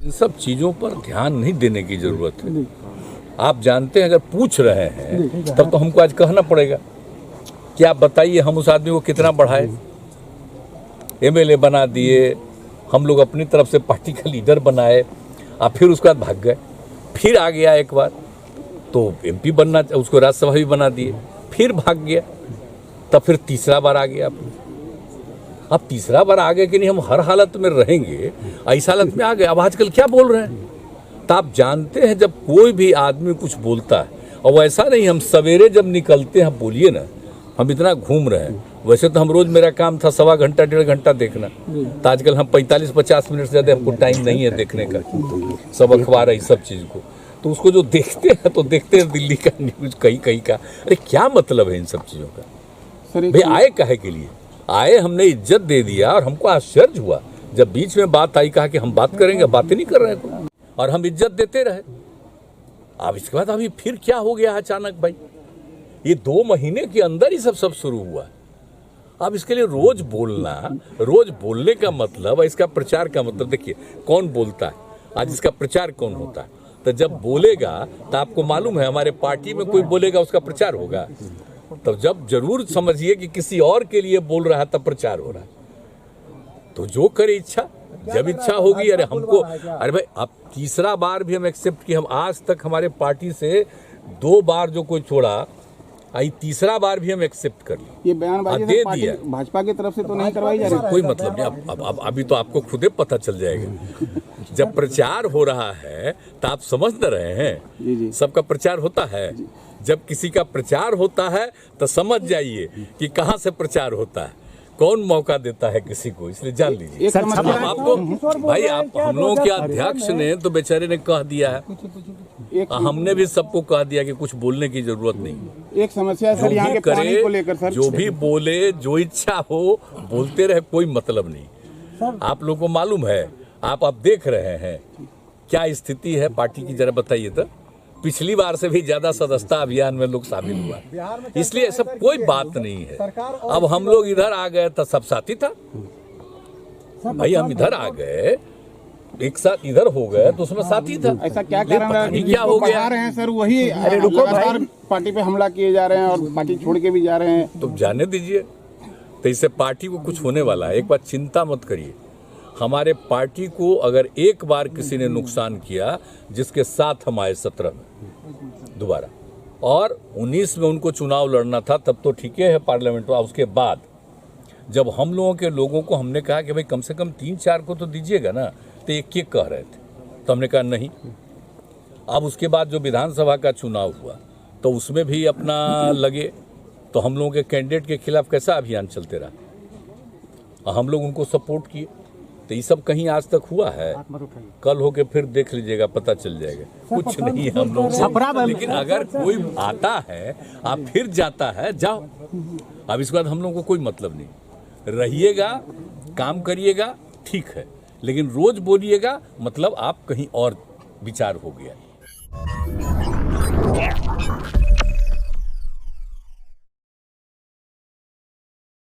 इन सब चीज़ों पर ध्यान नहीं देने की ज़रूरत है। आप जानते हैं, अगर पूछ रहे हैं तब तो हमको आज कहना पड़ेगा कि आप बताइए हम उस आदमी को कितना बढ़ाए, एमएलए बना दिए, हम लोग अपनी तरफ से पार्टी का लीडर बनाए, आप फिर उसके बाद भाग गए, फिर आ गया एक बार तो एमपी बनना, उसको राज्यसभा भी बना दिए, फिर भाग गया, तब फिर तीसरा बार आ गया। अब तीसरा बार आ गए कि नहीं हम हर हालत में रहेंगे, ऐसा हालत में आ गए। अब आजकल क्या बोल रहे हैं, तो आप जानते हैं जब कोई भी आदमी कुछ बोलता है, और वैसा नहीं हम सवेरे जब निकलते हैं, बोलिए ना हम इतना घूम रहे हैं, वैसे तो हम रोज मेरा काम था 1.25 घंटा 1.5 घंटा देखना, तो आजकल हम 45-50 मिनट से ज़्यादा हमको टाइम नहीं है देखने का, सब अखबार है सब चीज़ को, तो उसको जो देखते हैं तो देखते हैं दिल्ली का न्यूज़ कहीं कहीं का। अरे क्या मतलब है इन सब चीज़ों का? भाई आए काहे के लिए आए? हमने इज्जत दे दिया और हमको आश्चर्य हुआ जब बीच में बात आई, कहा कि हम बात करेंगे, बातें नहीं कर रहे हैं और हम इज्जत देते रहे। अब इसके बाद अभी फिर क्या हो गया अचानक? भाई ये 2 महीने के अंदर ही सब शुरू हुआ। अब इसके लिए रोज बोलना, रोज बोलने का मतलब, इसका प्रचार का मतलब, देखिए कौन बोलता है आज, इसका प्रचार कौन होता है? तो जब बोलेगा तो आपको मालूम है हमारे पार्टी में कोई बोलेगा उसका प्रचार होगा, तब जब जरूर समझिए कि किसी और के लिए बोल रहा है तब प्रचार हो रहा है। तो जो करे इच्छा, जब इच्छा होगी। अरे हमको, अरे भाई अब तीसरा बार भी हम एक्सेप्ट किए, हम आज तक हमारे पार्टी से 2 बार जो कोई छोड़ा, आई तीसरा बार भी हम एक्सेप्ट कर लिए। ये बयानबाजी दे दिया भाजपा की तरफ से तो नहीं करवाई जा रही? कोई मतलब नहीं। अब अभी तो आपको खुद ही पता चल जाएगा। जब प्रचार हो रहा है तो आप समझ न रहे हैं, सबका प्रचार होता है। जब किसी का प्रचार होता है तो समझ जाइए कि कहाँ से प्रचार होता है, कौन मौका देता है किसी को, इसलिए जान लीजिए। आपको भाई, आप हम लोगों के अध्यक्ष ने तो बेचारे ने कह दिया है, हमने भी सबको कह दिया कि कुछ बोलने की जरूरत नहीं। एक समस्या सर यहाँ के पानी को लेकर सर, जो भी बोले, जो इच्छा हो बोलते रहे, कोई मतलब नहीं। आप लोगों को मालूम है, आप देख रहे हैं क्या स्थिति है पार्टी की, जरा बताइए तो। पिछली बार से भी ज्यादा सदस्यता अभियान में लोग शामिल हुआ, इसलिए सब कोई बात नहीं है। अब हम लोग इधर आ गए तो सब साथी था भाई, हम इधर आ गए एक साथ इधर हो गए तो उसमें साथी था। ऐसा क्या कारण है? क्या हो गया रहे हैं सर, वही लगातार पार्टी पे हमला किए जा रहे हैं और पार्टी छोड़ के भी जा रहे हैं। तो जाने दीजिए, तो इससे पार्टी को कुछ होने वाला है। एक बात चिंता मत करिए, हमारे पार्टी को अगर एक बार किसी ने नुकसान किया, जिसके साथ हम आए 17 में दोबारा, और 19 में उनको चुनाव लड़ना था, तब तो ठीक है पार्लियामेंट में। उसके बाद जब हम लोगों के लोगों को हमने कहा कि भाई कम से कम 3-4 को तो दीजिएगा ना, तो एक कह रहे थे, तो हमने कहा नहीं। अब उसके बाद जो विधानसभा का चुनाव हुआ तो उसमें भी अपना लगे, तो हम लोगों के कैंडिडेट के खिलाफ कैसा अभियान चलते रहा, हम लोग उनको सपोर्ट किए। तो ये सब कहीं आज तक हुआ है? कल होके फिर देख लीजिएगा, पता चल जाएगा। कुछ नहीं है हम लोग। लेकिन अगर कोई आता है, आप फिर जाता है, जाओ। अब इसके बाद हम लोगों को कोई मतलब नहीं। रहिएगा, काम करिएगा, ठीक है, लेकिन रोज बोलिएगा मतलब आप कहीं और विचार हो गया।